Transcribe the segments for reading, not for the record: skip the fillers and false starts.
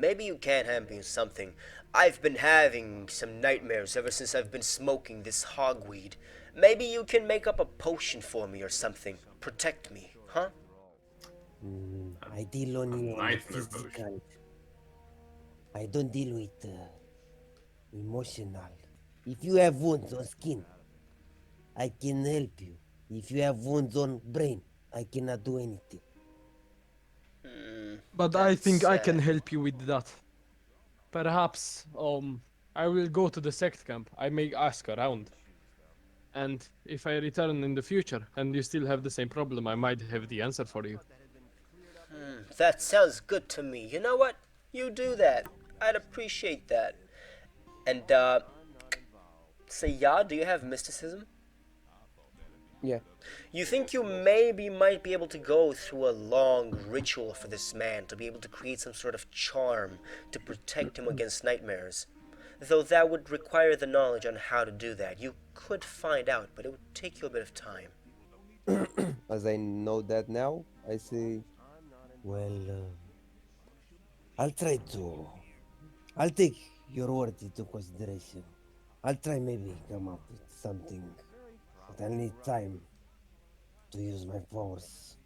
maybe you can hand me something. I've been having some nightmares ever since I've been smoking this hogweed. Maybe you can make up a potion for me or something. Protect me, huh? I deal only on the Nightmare potion. physical. I don't deal with emotional. If you have wounds on skin, I can help you. If you have wounds on brain, I cannot do anything. But I That's think I can sad. help you with that. Perhaps, I will go to the sect camp. I may ask around. And if I return in the future and you still have the same problem, I might have the answer for you. That sounds good to me. You know what? You do that. I'd appreciate that. And, say, yeah, do you have mysticism? Yeah. You think you might be able to go through a long ritual for this man to be able to create some sort of charm to protect him against nightmares? Though that would require the knowledge on how to do that. You could find out, but it would take you a bit of time. As I know that now, I say, Well, I'll try to. I'll take your word into consideration. I'll try maybe come up with something, but I'll need time to use my powers,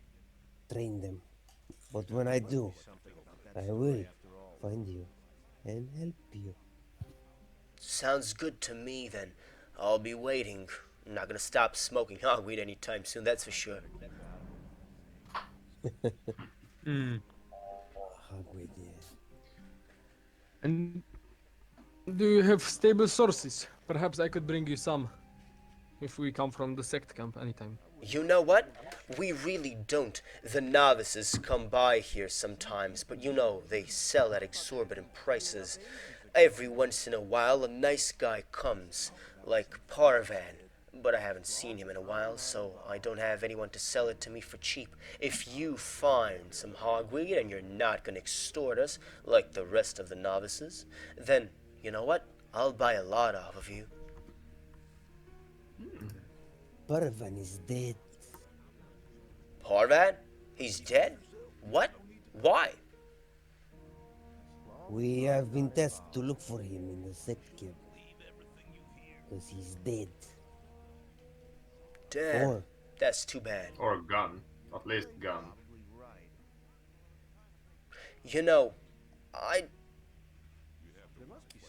train them. But when I do, I will find you and help you. Sounds good to me, then. I'll be waiting. I'm not gonna stop smoking hogweed anytime soon, that's for sure. Hogweed, yeah. And do you have stable sources? Perhaps I could bring you some if we come from the sect camp anytime. You know what? We really don't. The novices come by here sometimes, but you know, they sell at exorbitant prices. Every once in a while, a nice guy comes, like Parvan, but I haven't seen him in a while, so I don't have anyone to sell it to me for cheap. If you find some hogweed and you're not gonna extort us like the rest of the novices, then, you know what? I'll buy a lot off of you. Paravan is dead. Parvan? He's dead? What? Why? We have been tasked to look for him in the sect camp. Because he's dead. Damn, Or that's too bad. Or gun. At least gun. You know,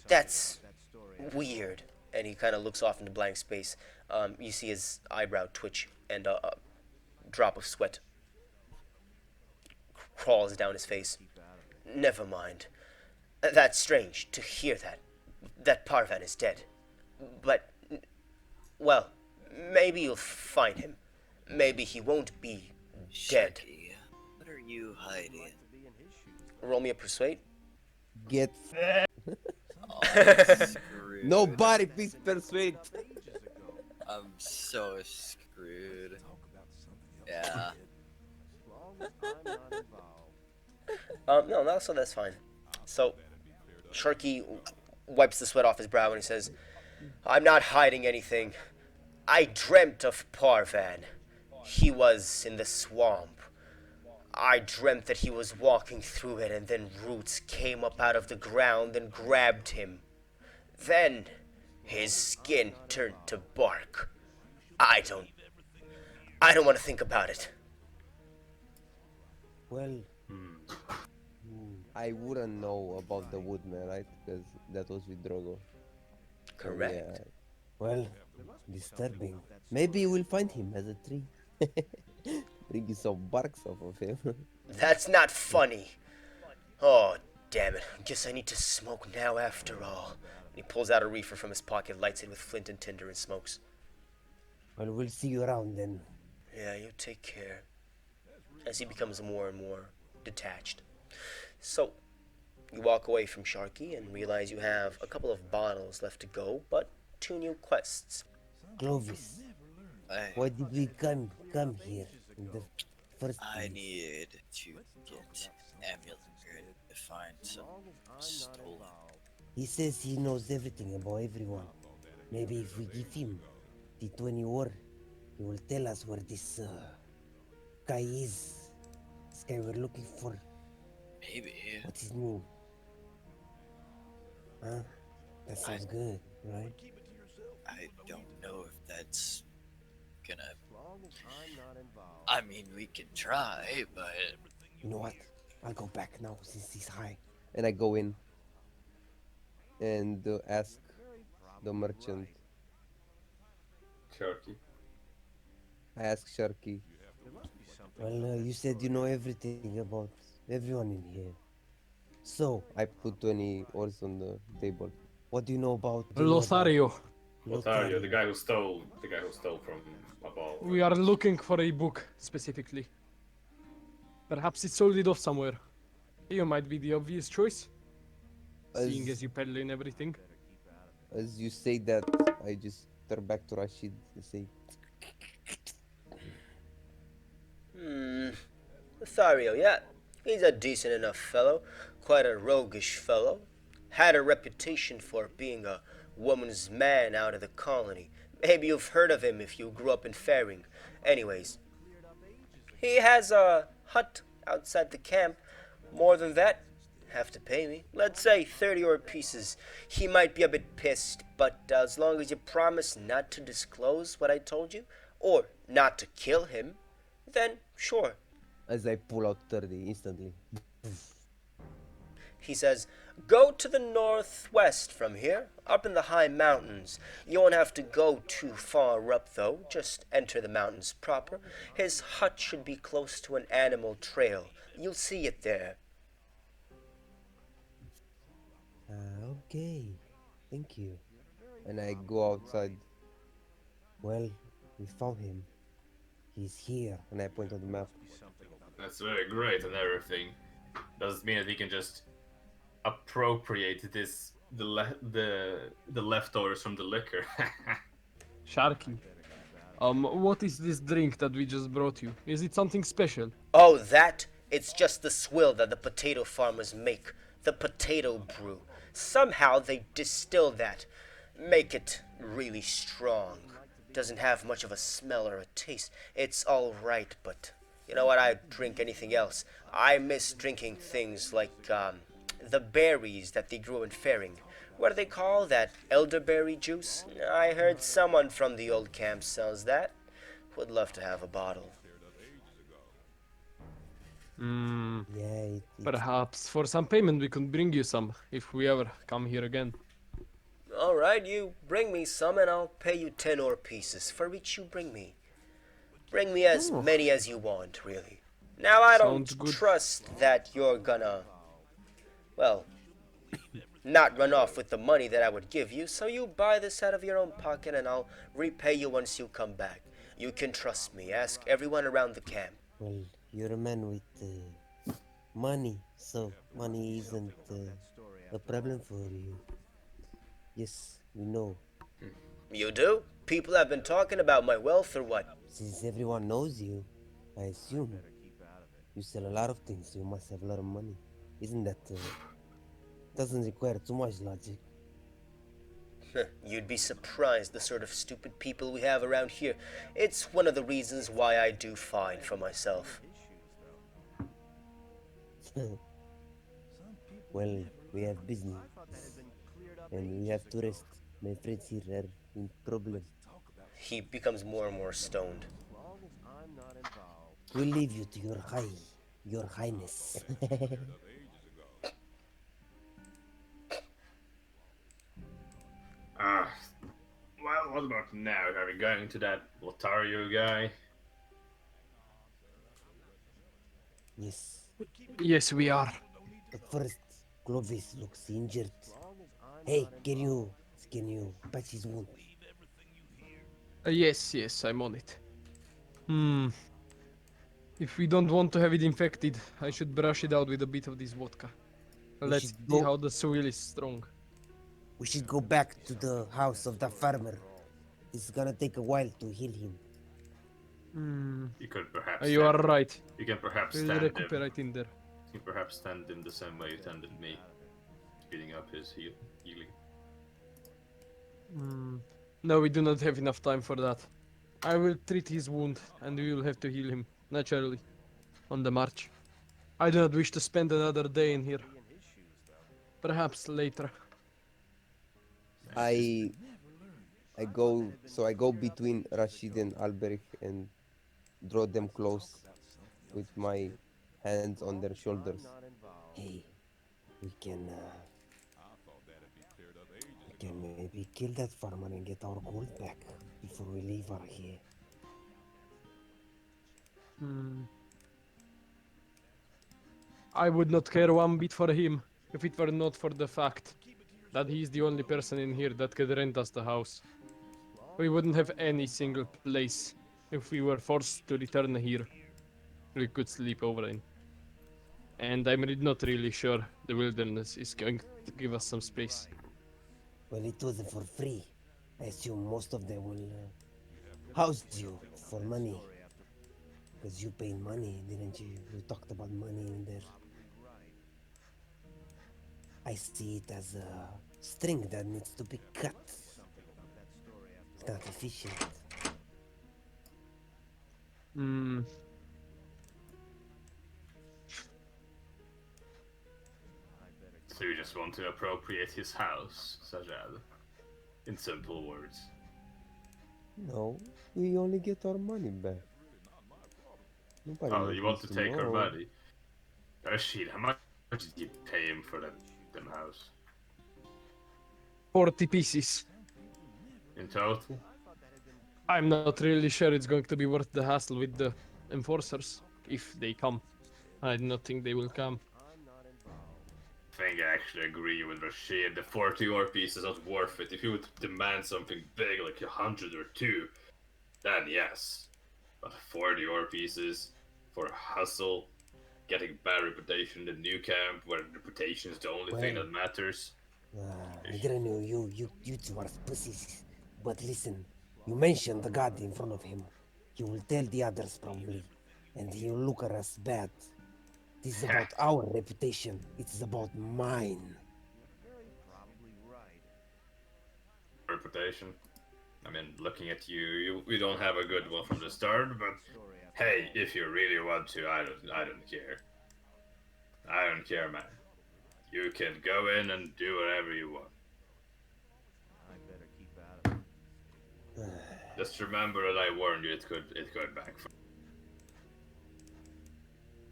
that's weird. And he kind of looks off into blank space. You see his eyebrow twitch, and a drop of sweat crawls down his face. Never mind. That's strange to hear that Parvan is dead. But, well, maybe you'll find him. Maybe he won't be dead. Sharky, what are you hiding? Roll me a persuade. get Oh, screwed. nobody please persuade. I'm so screwed. Yeah. No, so that's fine. So, Sharky wipes the sweat off his brow and he says, I'm not hiding anything. I dreamt of Parvan. He was in the swamp. I dreamt that he was walking through it and then roots came up out of the ground and grabbed him. Then, his skin turned to bark. I don't want to think about it. well, I wouldn't know about the woodman, right? Because that was with Drogo. Correct. Yeah. well, disturbing. Maybe we'll find him as a tree. Bring you some barks off of him. That's not funny. Oh, damn it. Guess I need to smoke now after all. And he pulls out a reefer from his pocket, lights it with flint and tinder, and smokes. Well, we'll see you around then. Yeah, you take care. As he becomes more and more detached. So, you walk away from Sharky and realize you have a couple of bottles left to go, but 2 new quests. Clovis, I, why did we come here in the first I place? need to get amulet to find some stolen. He says he knows everything about everyone. Maybe if we give him the 20 ore, he will tell us where this guy is. This guy we're looking for. Maybe. What's his name? Huh? That sounds good, right? I don't know if that's gonna. I mean, we can try, but You know what? I'll go back now since he's high. And I go in and ask the merchant. Sharky. I ask Sharky. Well, you said you know everything about everyone in here. So, I put 20 ores on the table. what do you know about Lothario, Lothario, the guy who stole from above. we are looking for a book specifically. Perhaps it sold it off somewhere. You might be the obvious choice, seeing as you peddle in everything. As you say that, I just turn back to Rashid and say, Lothario, yeah. He's a decent enough fellow. Quite a roguish fellow. Had a reputation for being a woman's man out of the colony. Maybe you've heard of him if you grew up in Faring. Anyways, he has a hut outside the camp. More than that, have to pay me. Let's say 30 ore pieces. He might be a bit pissed, but as long as you promise not to disclose what I told you, or not to kill him, then sure. as I pull out 30 instantly. He says, go to the northwest from here, up in the high mountains. You won't have to go too far up, though. Just enter the mountains proper. His hut should be close to an animal trail. You'll see it there. Okay. Thank you. And I go outside Well, we found him. He's here. and I point on the map. That's very great and everything. Does it mean that he can just appropriate the leftovers from the liquor? Sharky. What is this drink that we just brought you? Is it something special? Oh, that? It's just the swill that the potato farmers make. The potato brew. Somehow they distill that. Make it really strong. Doesn't have much of a smell or a taste. It's all right, but you know what? I'd drink anything else. I miss drinking things like, the berries that they grew in Faring. What do they call that? Elderberry juice? I heard someone from the old camp sells that. Would love to have a bottle. Yeah, Perhaps for some payment we could bring you some if we ever come here again. All right, you bring me some and I'll pay you 10 ore pieces for each you bring me. Bring me as many as you want, really. Now, I Sounds don't good. trust that you're gonna, well, not run off with the money that I would give you, so you buy this out of your own pocket and I'll repay you once you come back. You can trust me. Ask everyone around the camp. well, you're a man with money, so money isn't a problem for you. Yes, we know. You do? People have been talking about my wealth or what? Since everyone knows you, I assume you sell a lot of things, so you must have a lot of money. Isn't that... doesn't require too much logic. You'd be surprised the sort of stupid people we have around here. It's one of the reasons why I do fine for myself. Well, we have business. And we have to rest. My friends here are in problem. He becomes more and more stoned. We'll leave you to your highness. Well, what about now? Are we going to that Lothario guy? Yes. Yes, we are. But first, Clovis looks injured. Hey, can you patch his wound? Yes, I'm on it. If we don't want to have it infected, I should brush it out with a bit of this vodka. Let's should see go- how the soil is strong. We should go back to the house of the farmer. It's gonna take a while to heal him. You could perhaps. You are stand- right. You can perhaps We'll stand him. recuperate in there. You can perhaps stand him the same way you tended me, speeding up his healing. No, we do not have enough time for that. I will treat his wound, and we will have to heal him, naturally, on the march. I do not wish to spend another day in here. Perhaps later. I I go between Rashid and Alberic and draw them close with my hands on their shoulders. Hey, we can maybe kill that farmer and get our gold back before we leave our here. I would not care one bit for him if it were not for the fact that he's the only person in here that could rent us the house. We wouldn't have any single place if we were forced to return here. We could sleep over in. And I'm not really sure the wilderness is going to give us some space. Well, it wasn't for free. I assume most of them will house you for money. Because you paid money, didn't you? We talked about money in there. I see it as a string that needs to be cut. It's not efficient. So you just want to appropriate his house, Sajad? In simple words. No, we only get our money back. Nobody Oh, you want needs to take our know. money? Rashid, how much did you pay him for that them house? 40 pieces. In total? I'm not really sure it's going to be worth the hassle with the enforcers, if they come. I do not think they will come. I think I actually agree with Rashid. The 40 ore piece is not worth it. If you would demand something big like 100 or 2, then yes. But 40 ore pieces for a hustle, getting bad reputation in the new camp where reputation is the only thing that matters. I didn't know you two are pussies. But listen, you mentioned the god in front of him. He will tell the others probably, and he'll look at us bad. This is about our reputation. It's about mine. Reputation. I mean, looking at you, we don't have a good one from the start, but hey, if you really want to, I don't care. I don't care, man. You can go in and do whatever you want. Just remember that I warned you it could backfire.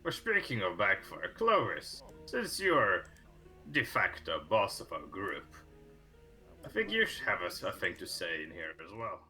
Well, speaking of backfire, Clovis, since you're de facto boss of our group, I think you should have a thing to say in here as well.